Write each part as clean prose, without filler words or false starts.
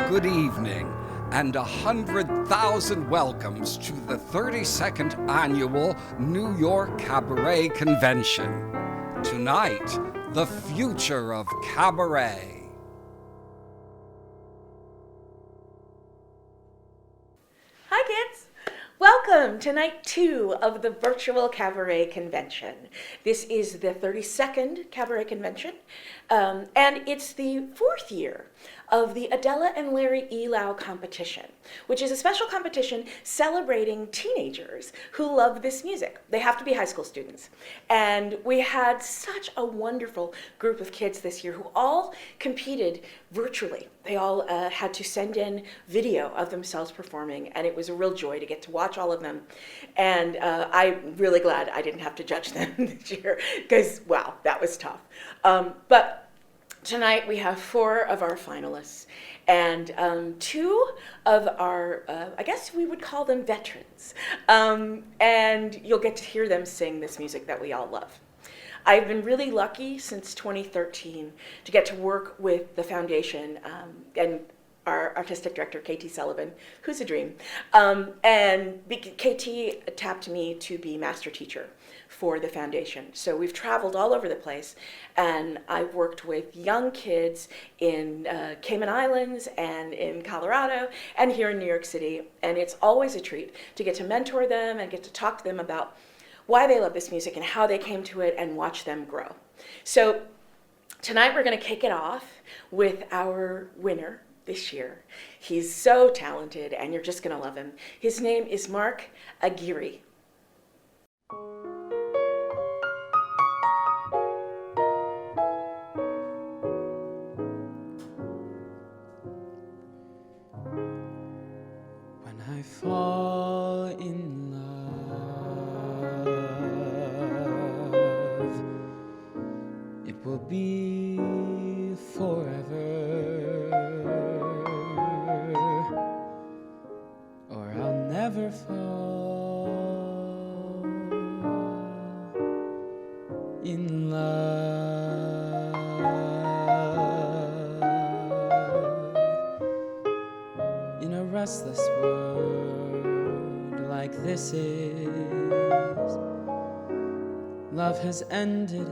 Good evening, and 100,000 welcomes to the 32nd Annual New York Cabaret Convention. Tonight, the future of cabaret. Hi kids! Welcome to night 2 of the virtual cabaret convention. This is the 32nd cabaret convention, and it's the 4th year of the Adela and Larry Elau competition, which is a special competition celebrating teenagers who love this music. They have to be high school students. And we had such a wonderful group of kids this year who all competed virtually. They all had to send in video of themselves performing, and it was a real joy to get to watch all of them. And I'm really glad I didn't have to judge them this year, because, wow, that was tough. But tonight we have 4 of our finalists and 2 of our, I guess we would call them veterans. And you'll get to hear them sing this music that we all love. I've been really lucky since 2013 to get to work with the foundation and our artistic director, KT Sullivan, who's a dream. And KT tapped me to be master teacher for the foundation. So we've traveled all over the place, and I've worked with young kids in Cayman Islands and in Colorado and here in New York City. And it's always a treat to get to mentor them and get to talk to them about why they love this music and how they came to it and watch them grow. So tonight we're going to kick it off with our winner this year. He's so talented and you're just going to love him. His name is Mark Aguirre. When I fall in love, it will be forever, or I'll never fall in love. In a restless world like this is, love has ended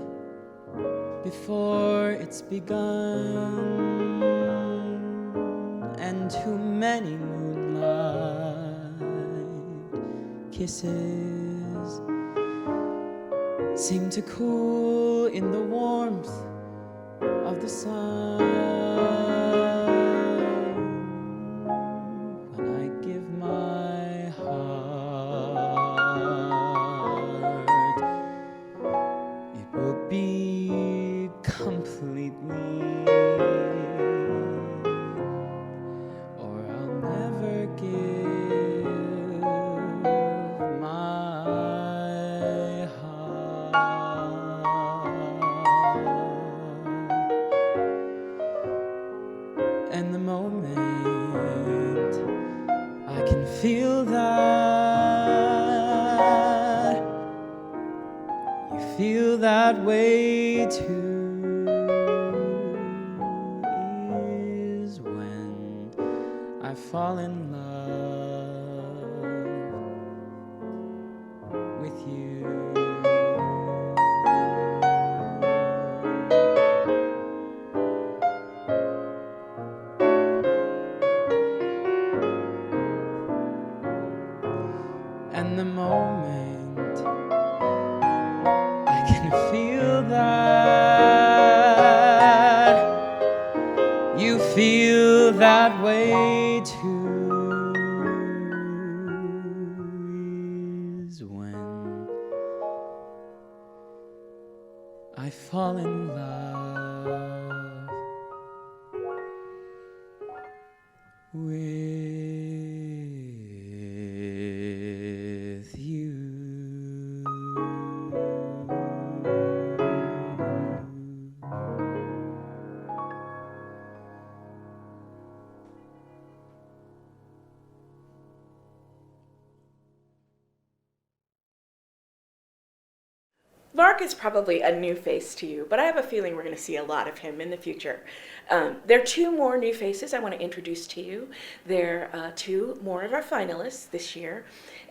before it's begun, and too many moonlight kisses seem to cool in the warmth of the sun. When I give my heart, it will be completely, or I'll never give my heart. And the moment I can feel that you feel that way too, is when I fall in love with you. And the moment I can feel that you feel that way too, is when I fall in love with you. Mark is probably a new face to you, but I have a feeling we're going to see a lot of him in the future. There are two more new faces I want to introduce to you. They're two more of our finalists this year,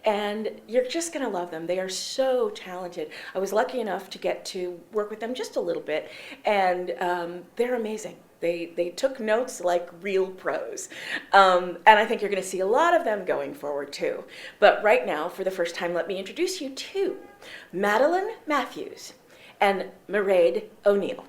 and you're just going to love them. They are so talented. I was lucky enough to get to work with them just a little bit, and they're amazing. They took notes like real pros. And I think you're going to see a lot of them going forward too. But right now, for the first time, let me introduce you to Madeline Matthews and Mairead O'Neill.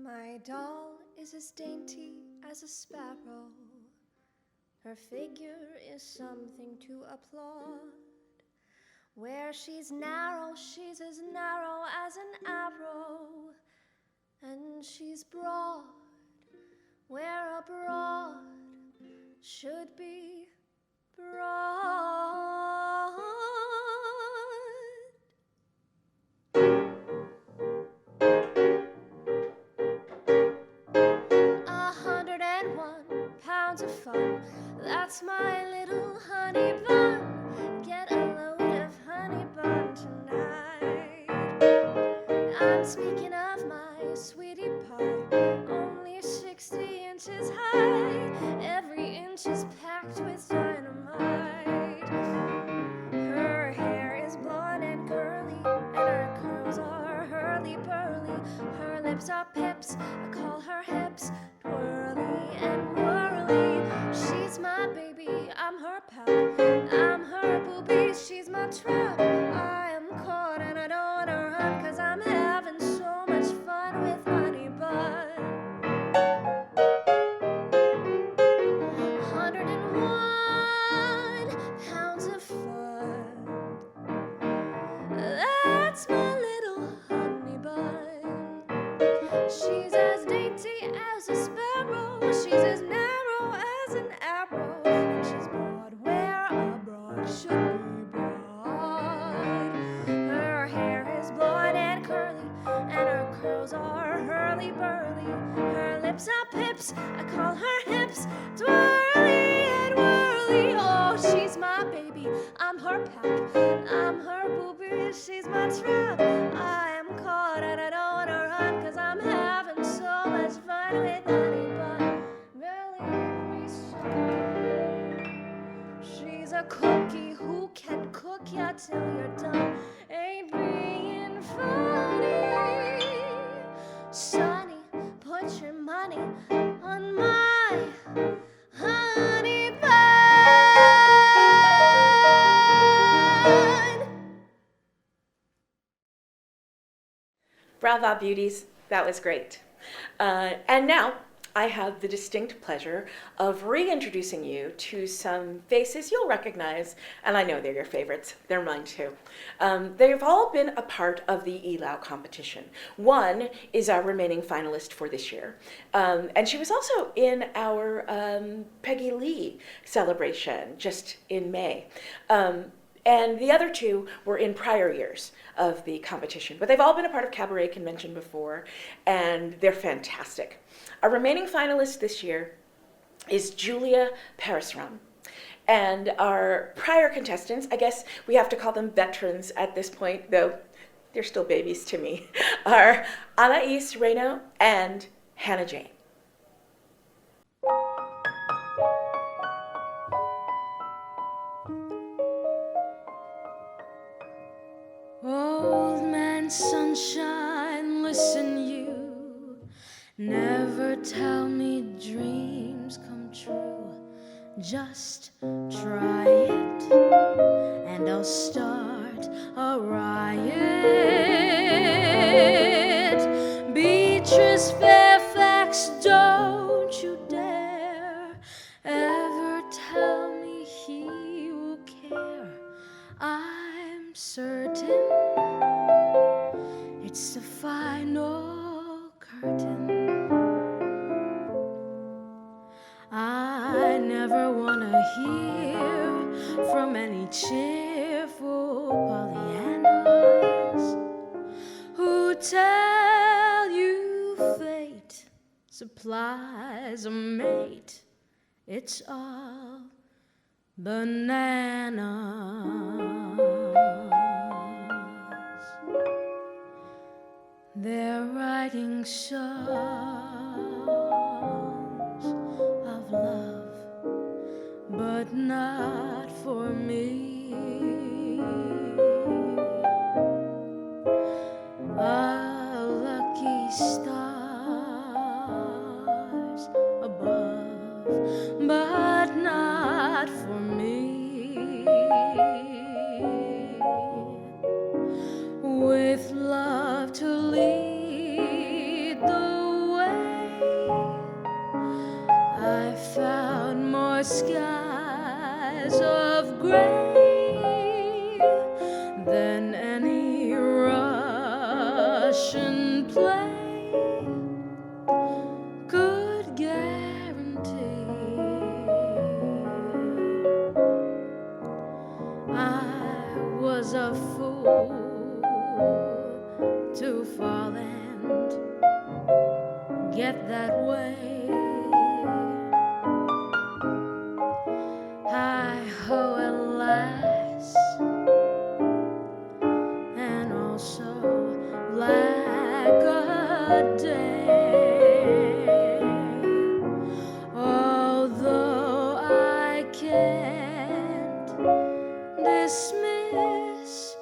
My doll is as dainty as a sparrow. Her figure is something to applaud. Where she's as narrow as an arrow. And she's broad, where a broad should be broad. 101 pounds of fun, that's my little honey bun. Get a load of honey bun tonight. I'm speaking of my sweetie pie, only 60 inches high. Every inch is packed with dynamite. Her hair is blonde and curly, and her curls are hurly-burly. Her lips are pips, I call her hips, twirly and whirly. She's my baby, I'm her pal, I'm her booby, she's my trap. I am caught and I don't wanna run, 'cause I'm having so much fun with honey bun. 101 pounds of fun, that's my little honey bun. She's as dainty as a sparrow, she's as narrow as an arrow, and she's broad where a broad should be broad. Her hair is blonde and curly, and her curls are hurly-burly. Her lips are pips, I call her hips, twirly and whirly. Oh, she's my baby, I'm her pack, I'm her booby, she's my trap. I am caught and I don't wanna run, 'cause I'm having so much fun with honey bun. Really, she's a cookie who can cook ya till you're done. Ain't being funny. Sonny, put your money on my honey bun. Brava, beauties. That was great. And now I have the distinct pleasure of reintroducing you to some faces you'll recognize, and I know they're your favorites. They're mine too. They've all been a part of the ELAU competition. One is our remaining finalist for this year, and she was also in our Peggy Lee celebration just in May. And the other two were in prior years of the competition, but they've all been a part of Cabaret Convention before, and they're fantastic. Our remaining finalist this year is Julia Parisram. And our prior contestants, I guess we have to call them veterans at this point, though they're still babies to me, are Anais Reno and Hannah Jane. Old man sunshine, listen you, never tell me dreams come true. Just try it, and I'll start a riot. Beatrice Fairfax, don't you dare ever tell me he will care. I'm certain it's the final curtain. I never want to hear from any cheerful Pollyannas who tell you fate supplies a mate. It's all bananas. They're writing songs of love, but not for me. A lucky stars above, but not for me. With love to lead the I found more skies of gray than any Russian play could guarantee. I was a fool to fall and get that way. Hi-ho, alas, and also lack a day. Although I can't dismiss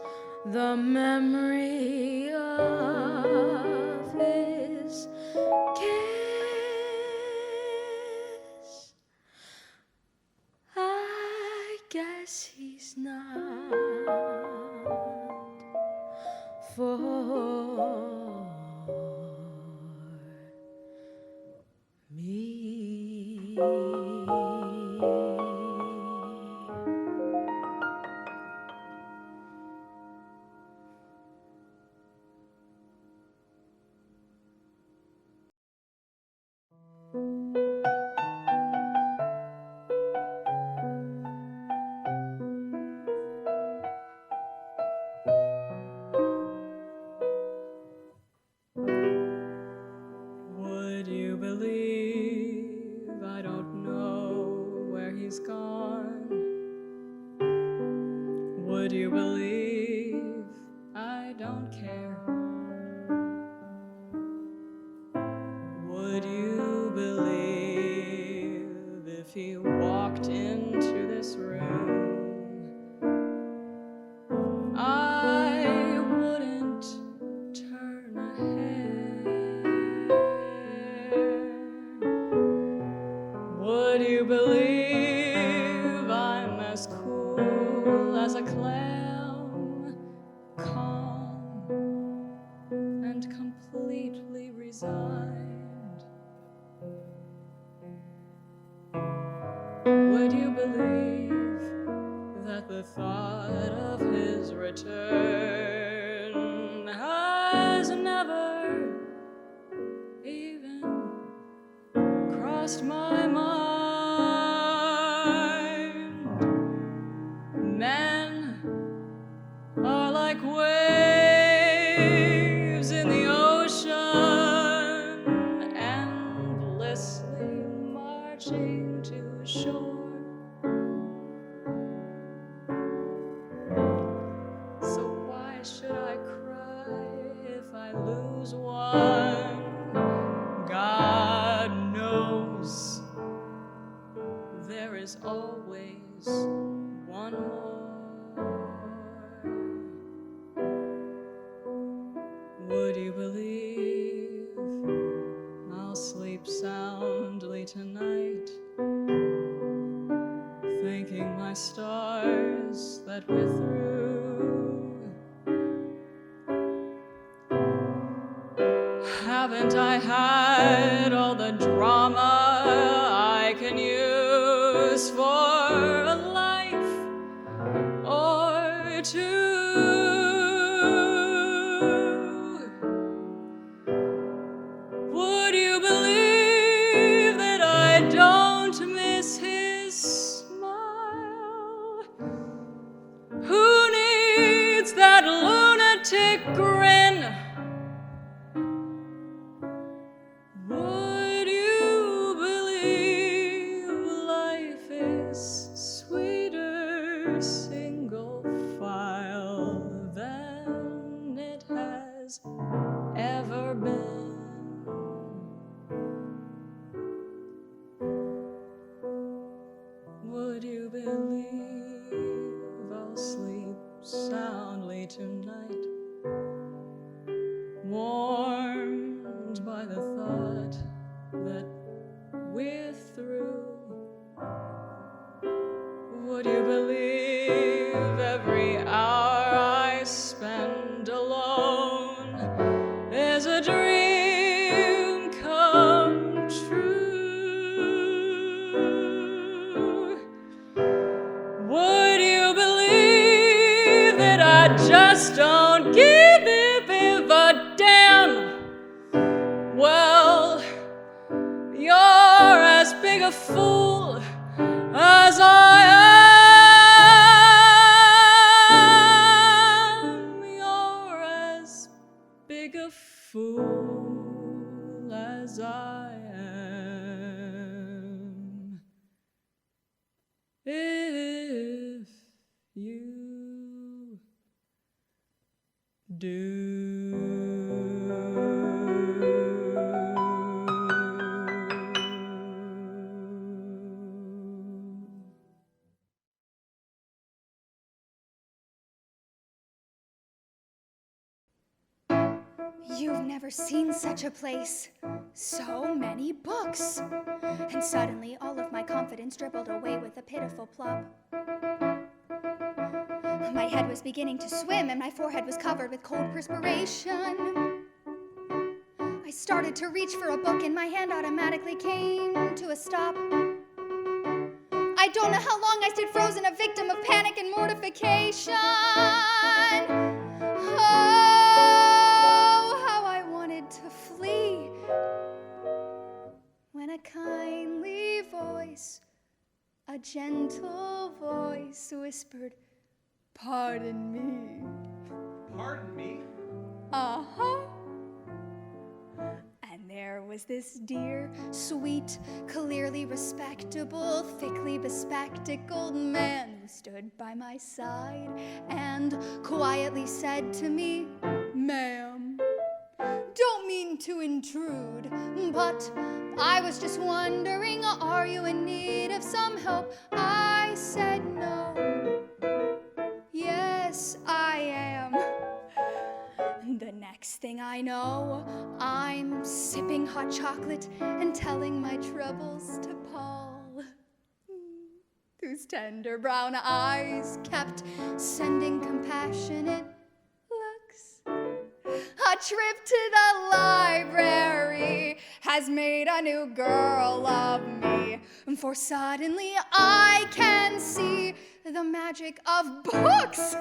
the memory of his kiss, I guess he's not for me. Would you believe I don't know where he's gone? Would you believe I don't care? Would you believe if he walked into this room, I wouldn't turn a hair? Would you believe I'm as cool as a clam, calm and completely resigned? Would you believe that the thought of his return has never even crossed my mind? Men are like waves in the ocean, endlessly marching to shore. So why should I cry if I lose one? God knows there is always one more. Would you believe I'll sleep soundly tonight, thanking my stars that we're through? Haven't I had all the drama I can use for a life or two? Would you believe that I don't miss his smile? Who needs that lunatic grin? Would you believe life is sweeter single file than it has ever been? Would you believe I'll sleep soundly tonight, warmed by the thought that we're through? Would you believe every hour I spend alone is a dream come true? just don't give a damn. Well, you're as big a fool as I am. You're as big a fool as I am. If you do. You've never seen such a place. So many books. And suddenly all of my confidence dribbled away with a pitiful plop. My head was beginning to swim and my forehead was covered with cold perspiration. I started to reach for a book and my hand automatically came to a stop. I don't know how long I stood frozen, a victim of panic and mortification. Oh, how I wanted to flee. When a kindly voice, a gentle voice whispered, "Pardon me." Pardon me? Uh-huh. And there was this dear, sweet, clearly respectable, thickly bespectacled man who stood by my side and quietly said to me, "Ma'am, don't mean to intrude, but I was just wondering, are you in need of some help?" I said no. Yes, I am. The next thing I know, I'm sipping hot chocolate and telling my troubles to Paul, whose tender brown eyes kept sending compassionate looks. A trip to the library has made a new girl of me, for suddenly I can see the magic of books.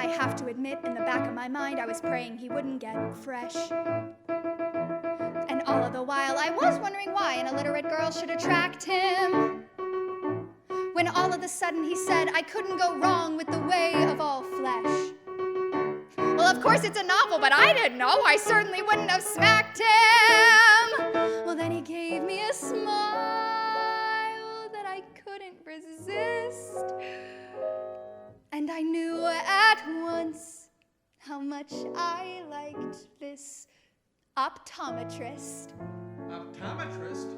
I have to admit, in the back of my mind, I was praying he wouldn't get fresh. And all of the while, I was wondering why an illiterate girl should attract him. When all of a sudden he said I couldn't go wrong with the way of all flesh. Well, of course it's a novel, but I didn't know. I certainly wouldn't have smacked him. Well, then he gave me a smile that I couldn't resist. And I knew at once how much I liked this optometrist. Optometrist?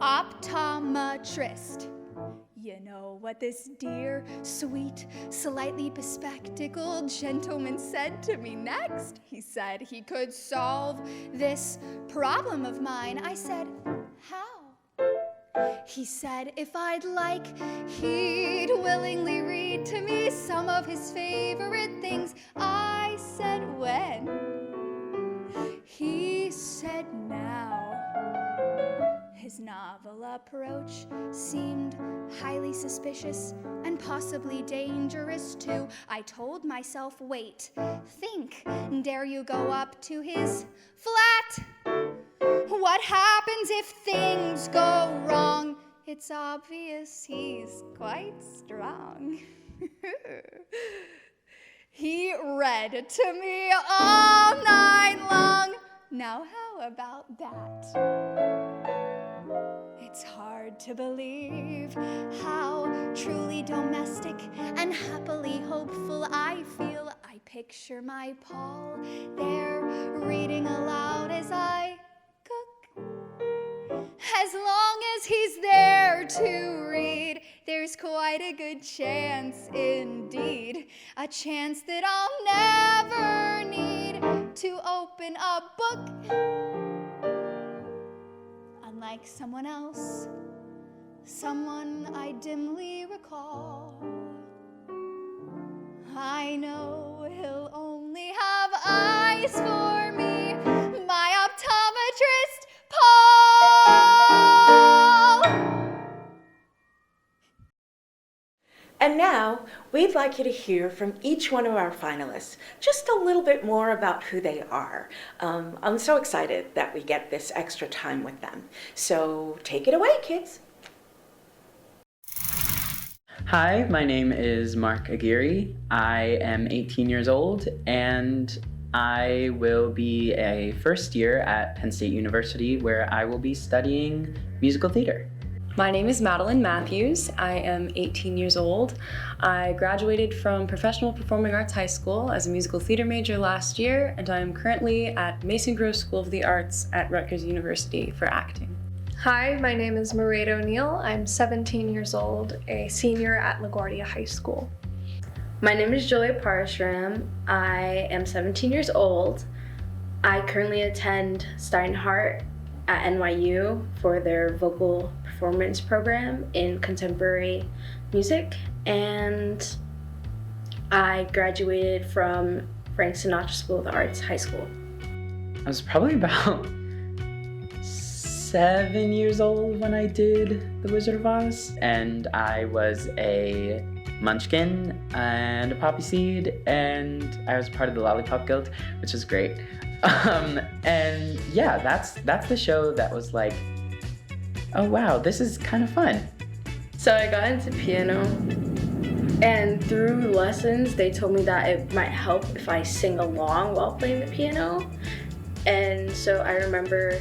Optometrist. You know what this dear, sweet, slightly bespectacled gentleman said to me next? He said he could solve this problem of mine. I said, how? He said if I'd like, he'd willingly read to me some of his favorite things. I said, when? He said, now. His novel approach seemed highly suspicious and possibly dangerous too. I told myself, wait, think, dare you go up to his flat? What happens if things go wrong? It's obvious he's quite strong. He read to me all night long. Now how about that? It's hard to believe how truly domestic and happily hopeful I feel. I picture my Paul there reading aloud as I cook. As long as he's there to read, there's quite a good chance indeed, a chance that I'll never need to open a book. Unlike someone else, someone I dimly recall, I know he'll only have eyes for me, my optometrist, Paul. And now, we'd like you to hear from each one of our finalists just a little bit more about who they are. I'm so excited that we get this extra time with them. So take it away, kids. Hi, my name is Mark Aguirre. I am 18 years old, and I will be a first year at Penn State University, where I will be studying musical theater. My name is Madeline Matthews. I am 18 years old. I graduated from Professional Performing Arts High School as a musical theater major last year, and I am currently at Mason Grove School of the Arts at Rutgers University for acting. Hi, my name is Mairead O'Neill. I'm 17 years old, a senior at LaGuardia High School. My name is Julia Parshram. I am 17 years old. I currently attend Steinhardt at NYU for their vocal performance program in contemporary music, and I graduated from Frank Sinatra School of the Arts High School. I was probably about 7 years old when I did The Wizard of Oz, and I was a munchkin and a poppy seed, and I was part of the Lollipop Guild, which was great. And yeah, that's the show that was like, oh wow, this is kind of fun. So I got into piano, and through lessons they told me that it might help if I sing along while playing the piano. And so I remember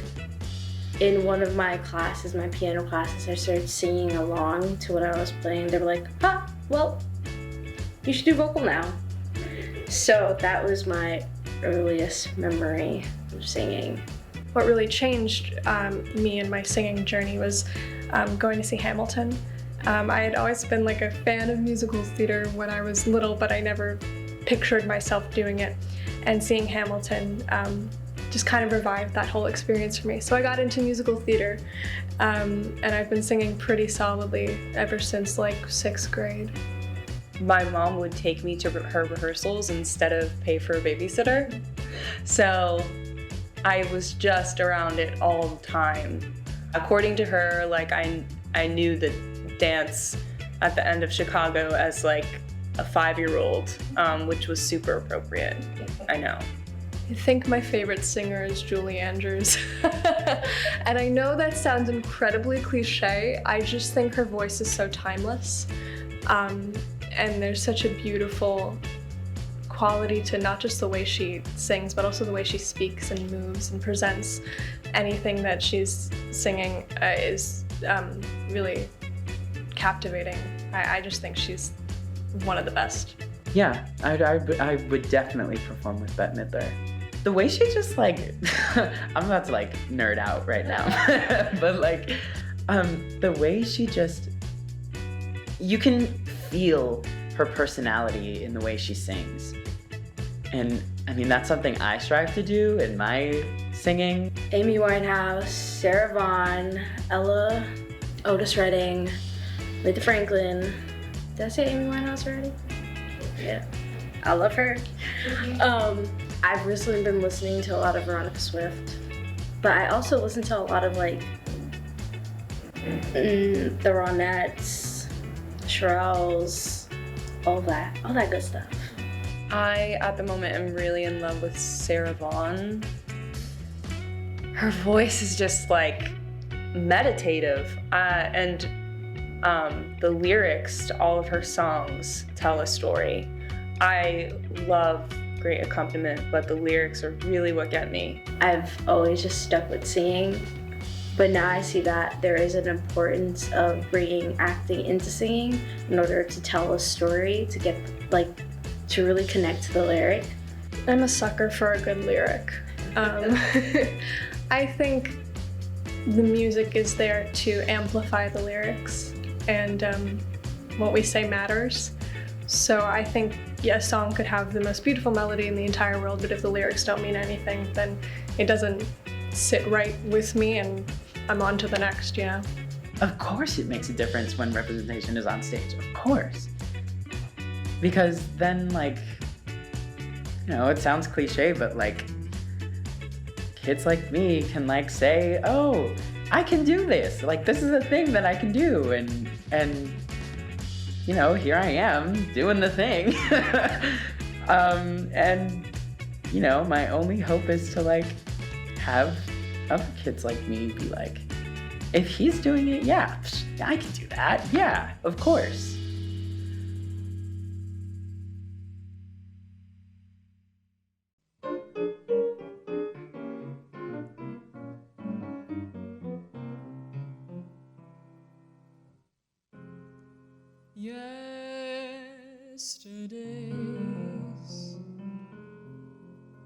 in one of my classes, my piano classes, I started singing along to what I was playing. They were like, well, you should do vocal now. So that was my earliest memory of singing. What really changed me and my singing journey was going to see Hamilton. I had always been like a fan of musical theater when I was little, but I never pictured myself doing it. And seeing Hamilton just kind of revived that whole experience for me. So I got into musical theater, and I've been singing pretty solidly ever since like 6th grade. My mom would take me to her rehearsals instead of pay for a babysitter. So I was just around it all the time. According to her, like I knew the dance at the end of Chicago as like a 5-year-old, which was super appropriate. I know. I think my favorite singer is Julie Andrews. And I know that sounds incredibly cliche. I just think her voice is so timeless. And there's such a beautiful quality to not just the way she sings, but also the way she speaks and moves and presents. Anything that she's singing is really captivating. I just think she's one of the best. Yeah, I would definitely perform with Bette Midler. The way she just like, I'm about to like nerd out right now, but like, the way she just, you can feel her personality in the way she sings. And I mean, that's something I strive to do in my singing. Amy Winehouse, Sarah Vaughan, Ella, Otis Redding, Aretha Franklin. Did I say Amy Winehouse already? Yeah, I love her. I've recently been listening to a lot of Veronica Swift, but I also listen to a lot of like the Ronettes, Shirelles, all that good stuff. I, at the moment, am really in love with Sarah Vaughan. Her voice is just like meditative, and the lyrics to all of her songs tell a story. I love great accompaniment, but the lyrics are really what get me. I've always just stuck with singing, but now I see that there is an importance of bringing acting into singing in order to tell a story, to get to really connect to the lyric. I'm a sucker for a good lyric. I think the music is there to amplify the lyrics, and what we say matters. So I think, yeah, a song could have the most beautiful melody in the entire world, but if the lyrics don't mean anything, then it doesn't sit right with me, and I'm on to the next, you know? Of course it makes a difference when representation is on stage, of course. Because then, like, you know, it sounds cliche, but like, kids like me can like say, oh, I can do this. Like, this is a thing that I can do. And here I am doing the thing. And, my only hope is to like have other kids like me be like, if he's doing it, yeah, I can do that. Yeah, of course.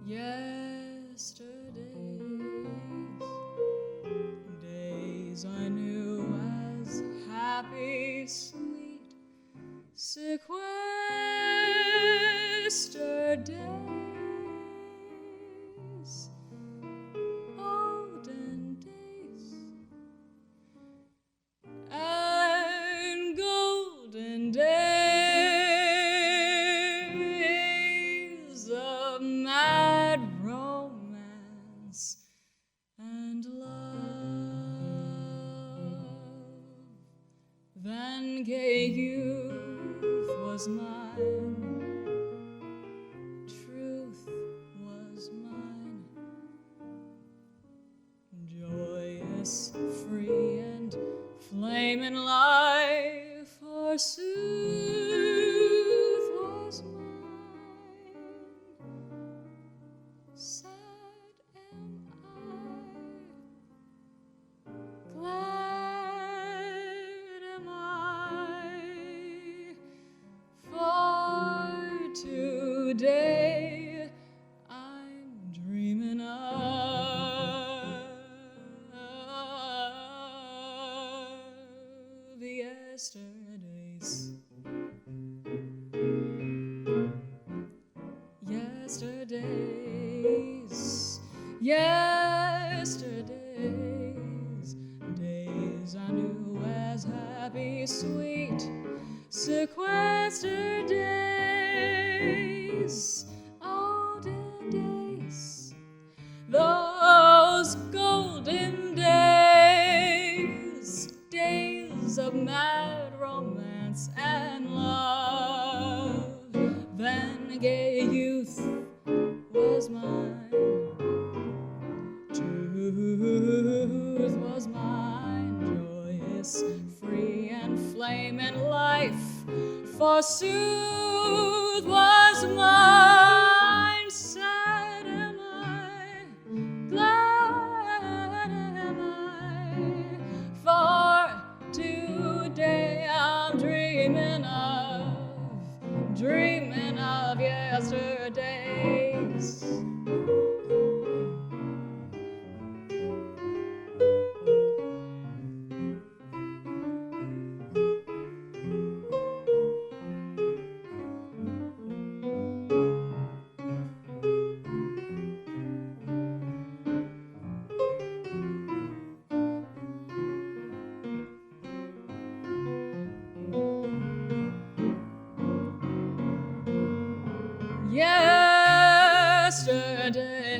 Yesterdays, days I knew as happy, sweet, sequestered days, olden days, and golden days of mad romance and love. Then gay youth was mine, truth was mine, joyous, free, and flaming life, forsooth, was mine. Sad am I, glad am I, for today I'm dreaming of yesterdays. Yesterdays, yesterdays, days I knew as happy, sweet, sequestered days, olden days, those golden days, days of mad romance and love. Then gay youth was mine, truth was mine, joyous, free, and flaming life, forsooth, was mine. Sad am I, glad am I, for today I'm dreaming of yesterdays.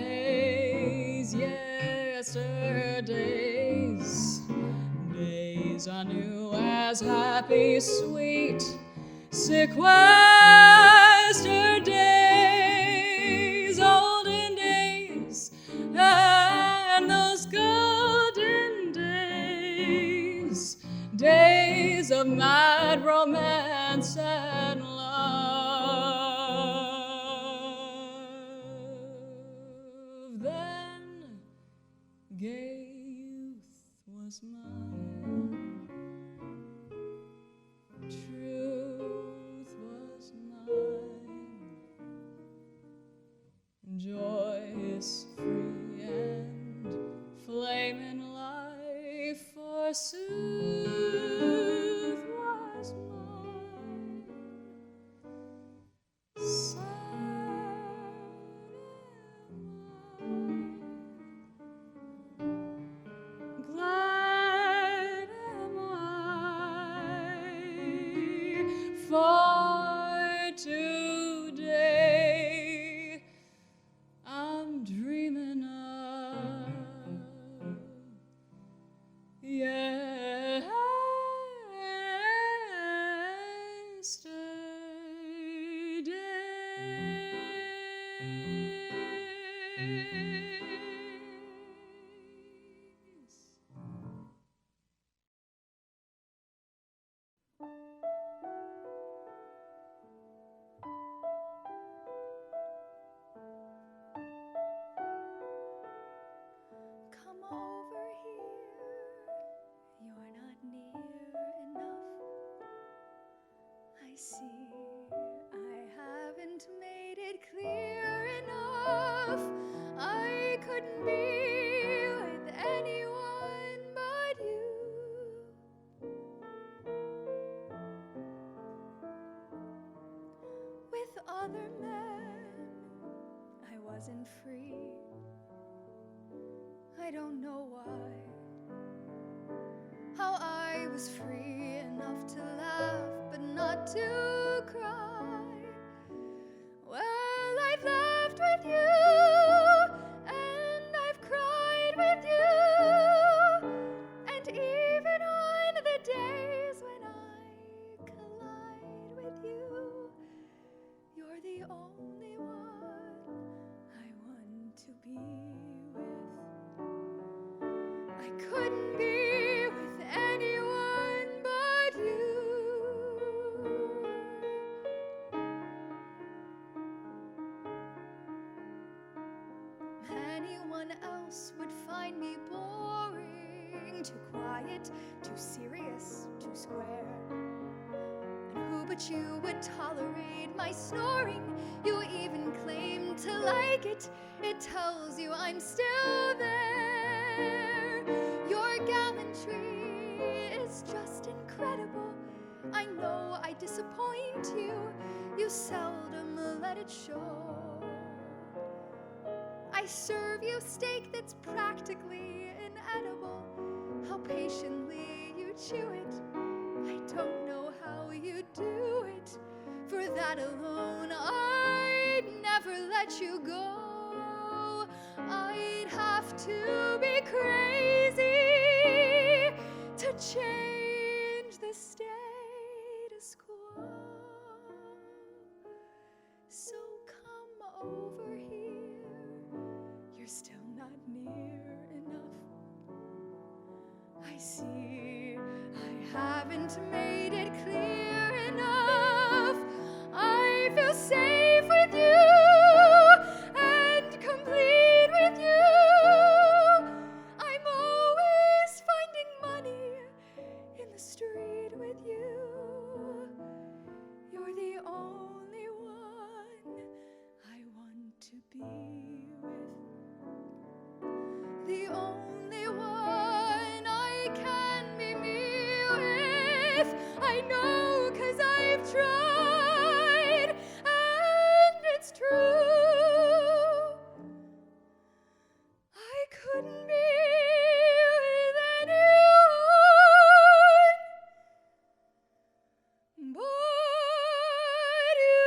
Yesterdays, yesterdays, days I knew as happy, sweet, sequestered days, olden days, and those golden days, days of mad romance and love. Then gay youth was mine, truth was mine, joyous, free, and flaming life, forsooth, was mine. Sad am I, glad am I, for today I'm dreaming of yesterday. over here. You're not near enough. I see I haven't made it clear enough. I couldn't be with anyone but you. With other men, I wasn't free. I don't know why. How I was free enough to laugh, but not to cry. Well, I've laughed with you, and I've cried with you, and even on the days when I collide with you, you're the only one I want to be with. I couldn't be with anyone but you. Anyone else would find me boring, too quiet, too serious, too square. And who but you would tolerate my snoring? You even claim to like it. It tells you I'm still there. Your gallantry is just incredible. I know I disappoint you. You seldom let it show. I serve you steak that's practically inedible. How patiently you chew it. I don't know how you do it. For that alone, I'd never let you go. I'd have to be crazy to change the status quo. So come over here. You're still not near enough. I see I haven't made it clear enough. I feel safe with you and complete with you. I'm always finding money in the street with you. You're the only one I want to be with. The only one I can be me with. I know 'cause I've tried, and it's true. I couldn't be with anyone but you.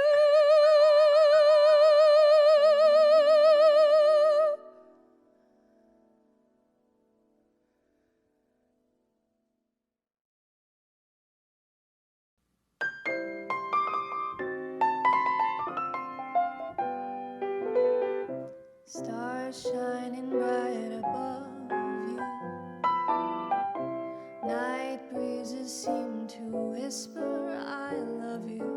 Stars shining bright above you. Night breezes seem to whisper, I love you.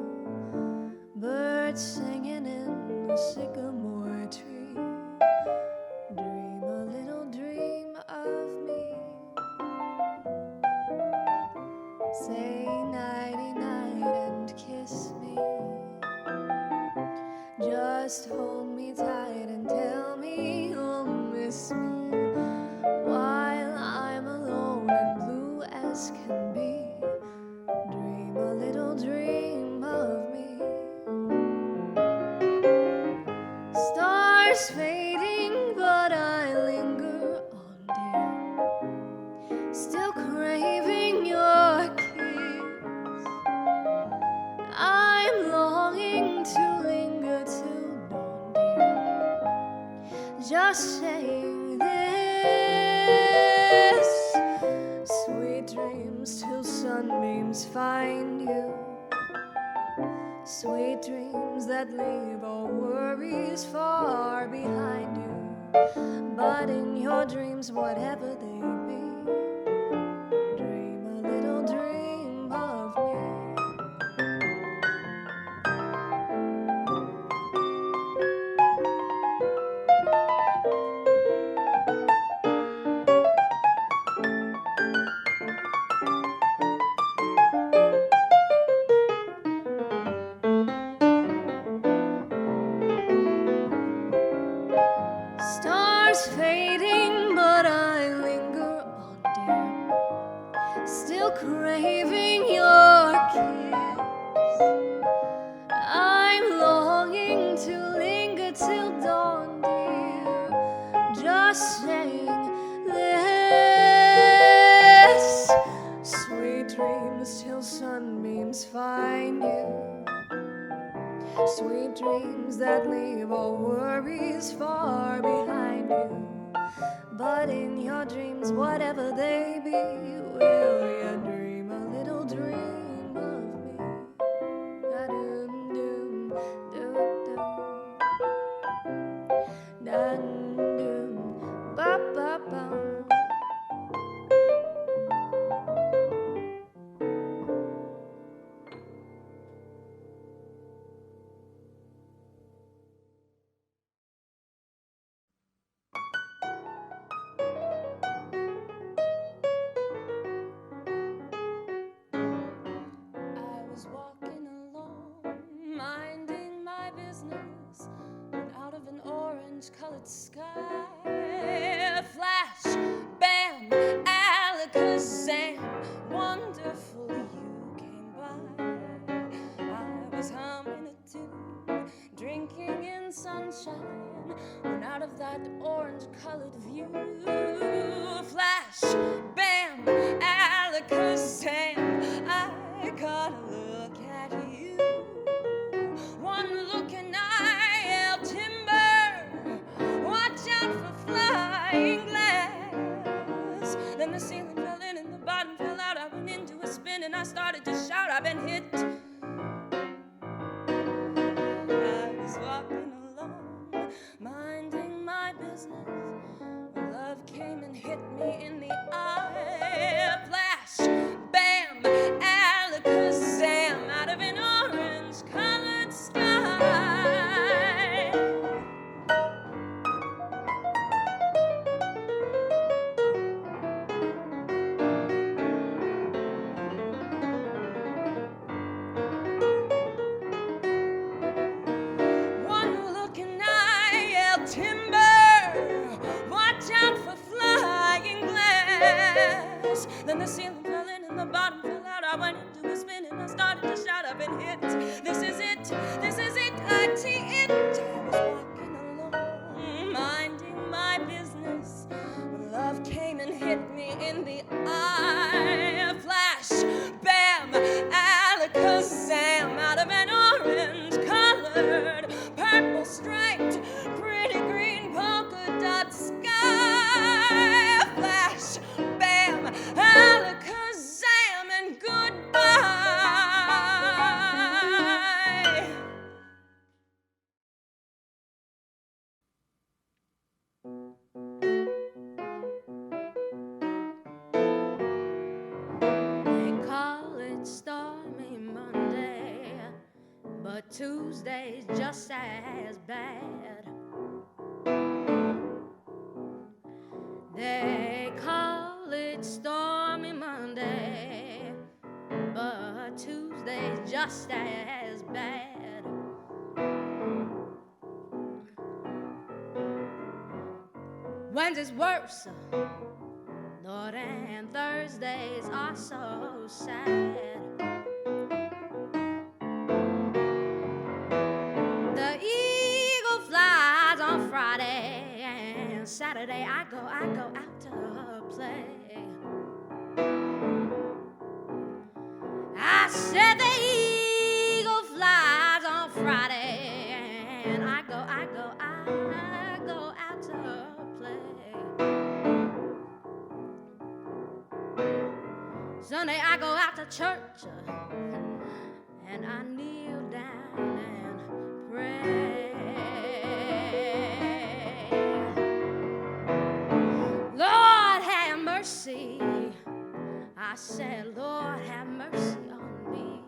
Birds singing in the sycamore tree. Dream a little dream of me. Say nighty night and kiss me. Just hold me tight and tell me you'll miss me while I'm alone and blue as can be. Dream a little dream of me. Stars fading, but I linger on, dear. Still craving your kiss. I'm longing to linger till dawn, dear. Just saying this. Sweet dreams till sunbeams find you. Sweet dreams that leave all worries far behind you. But in your dreams, whatever they be, dream a little dream of me. that leave all worries far behind you. But in your dreams, whatever they be, will you dream a little dream of me? Da-dum-dum, dum-dum. Da-dum-dum, ba-ba-bum. I was walking along, minding my business, when out of an orange-colored sky, flash, bam, alakazam, wonderful you came by. I was humming a tune, drinking in sunshine, when out of that orange-colored view, flash, bam, alakazam, I caught a look at you. One look and I yelled timber. Watch out for flying glass. Then the ceiling fell in and the bottom fell out. I went into a spin and I started to shout. I've been hit. I was walking along, minding my business. When love came and hit me in the eye. Flash, bam, alakazam, out of an orange-colored sky. One look and I yelled timber. Watch out for flying glass. Then the ceiling fell in and the bottom fell out. I went into a spin and I started to shout. I've been hit. This is it. This is it. I see it. I was walking along, minding my business, when love came and hit me in the eye. Flash, bam, alakazam, out of an orange-colored, purple striped, pretty green polka dot sky. Flash, bam, alakazam, and goodbye. They call it stormy Monday, but Tuesday's just as bad. They call it stormy Monday, but Tuesday's just as bad. Wednesday's worse, Lord, and Thursdays are so sad. The eagle flies on Friday, and Saturday I go out to play. I said the eagle flies on Friday, and I go out to play. Sunday I go out to church, and I kneel down and pray. Lord have mercy, I said, Lord have mercy on me.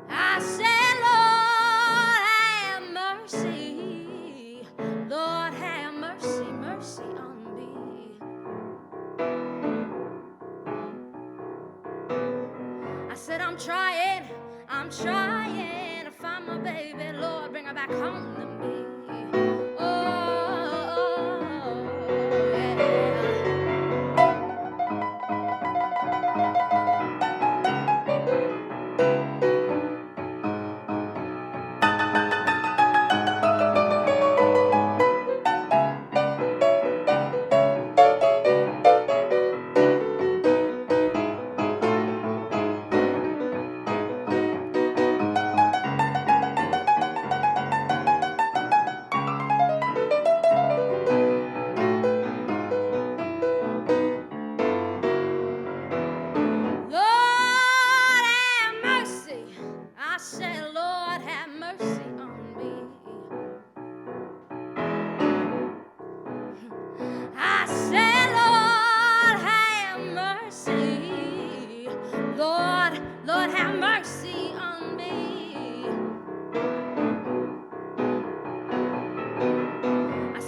I said, Lord have mercy, Lord have mercy, mercy on me. I said, I'm trying to find my baby. Lord, bring her back home to me. Oh, yeah.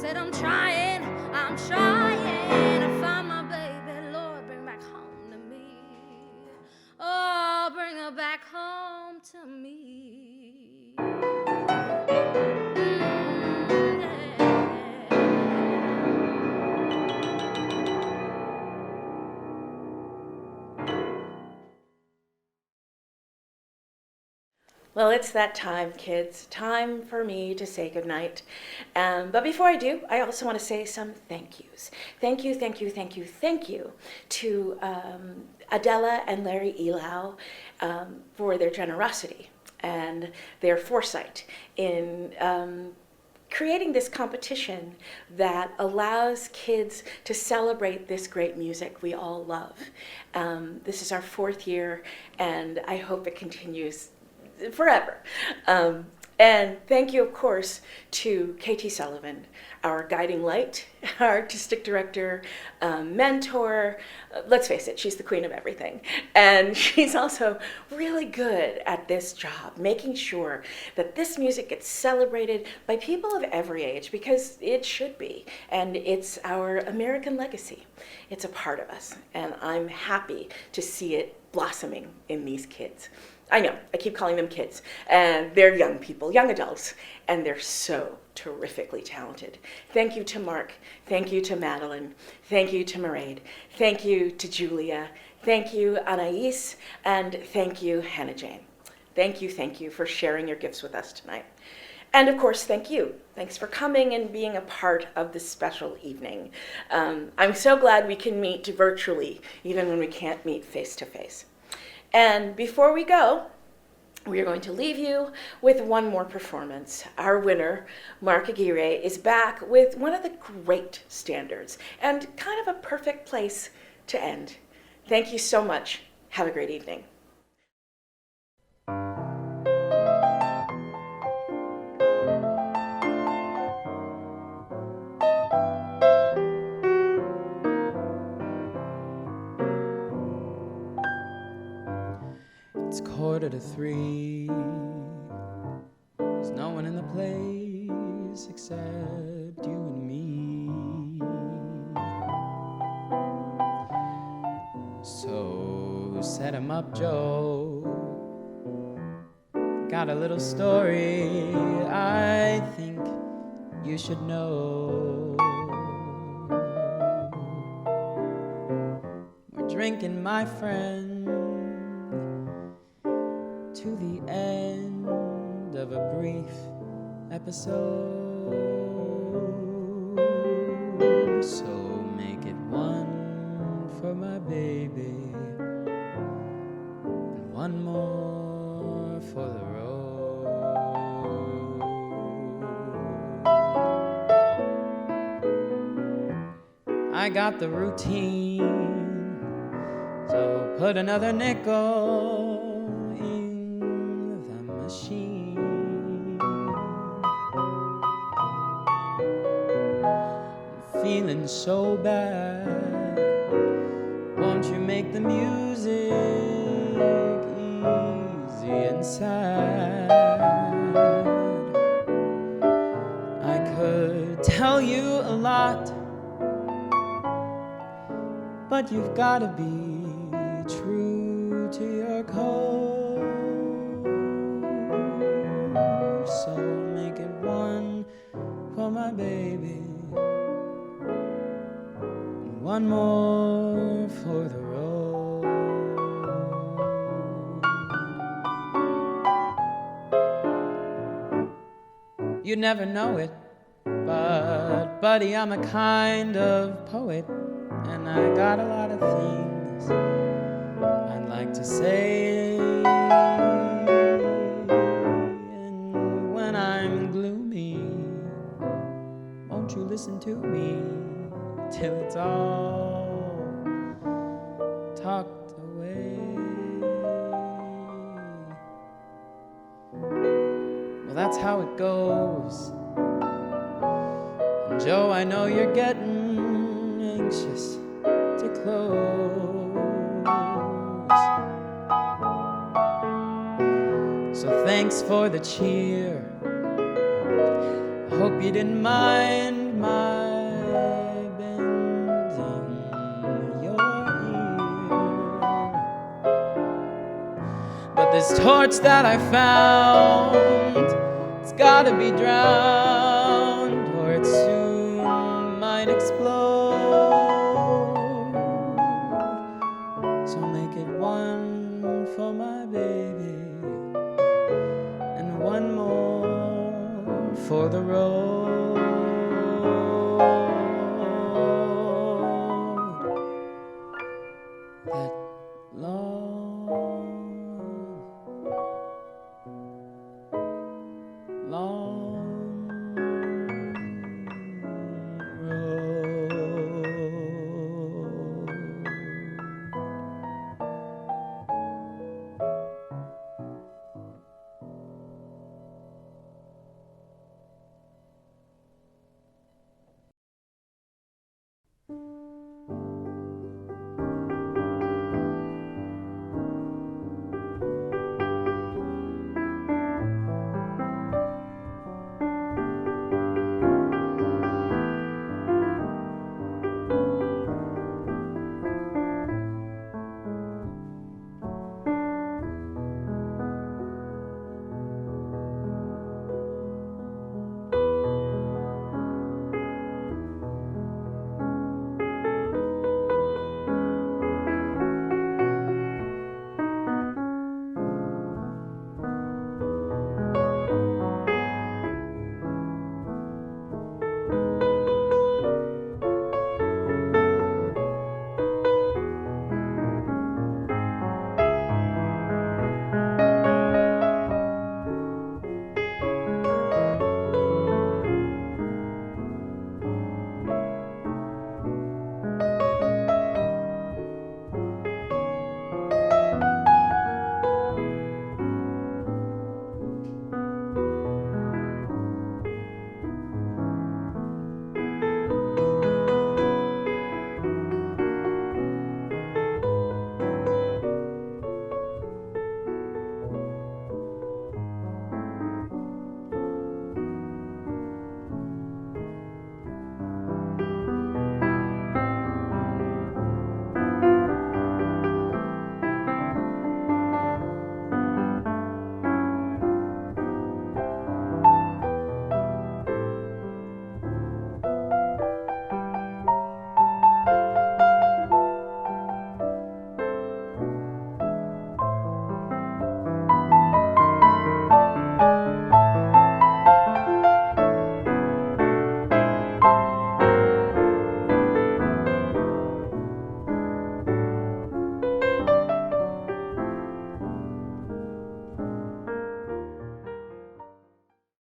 said I'm trying to find my baby. Lord, bring back home to me. Oh, bring her back home to me. Well, it's that time, kids. Time for me to say goodnight. But before I do, I also want to say some thank yous. Thank you to Adela and Larry Elau for their generosity and their foresight in creating this competition that allows kids to celebrate this great music we all love. This is our 4th year, and I hope it continues forever. And thank you, of course, to Katie Sullivan, our guiding light, our artistic director, mentor. Let's face it, she's the queen of everything. And she's also really good at this job, making sure that this music gets celebrated by people of every age, because it should be. And it's our American legacy. It's a part of us. And I'm happy to see it blossoming in these kids. I know, I keep calling them kids, and they're young people, young adults, and they're so terrifically talented. Thank you to Mark, thank you to Madeline, thank you to Mairead, thank you to Julia, thank you Anais, and thank you Hannah Jane. Thank you for sharing your gifts with us tonight. And of course, thank you. Thanks for coming and being a part of this special evening. I'm so glad we can meet virtually, even when we can't meet face to face. And before we go, we are going to leave you with one more performance. Our winner, Mark Aguirre, is back with one of the great standards and kind of a perfect place to end. Thank you so much. Have a great evening. It's 2:45. There's no one in the place except you and me. So set him up, Joe. Got a little story I think you should know. We're drinking, my friend, to the end of a brief episode. So make it one for my baby and one more for the road. I got the routine, so put another nickel machine. I'm feeling so bad. Won't you make the music easy and sad? I could tell you a lot, but you've gotta be true to your code. So make it one for my baby and one more for the road. You'd never know it, but buddy, I'm a kind of poet, and I got a lot of things I'd like to say. You listen to me till it's all talked away. Well, that's how it goes. And Joe, I know you're getting anxious to close. So thanks for the cheer. I hope you didn't mind my This torch that I found, it's gotta be drowned, or it soon might explode. So make it one for my baby, and one more for the road.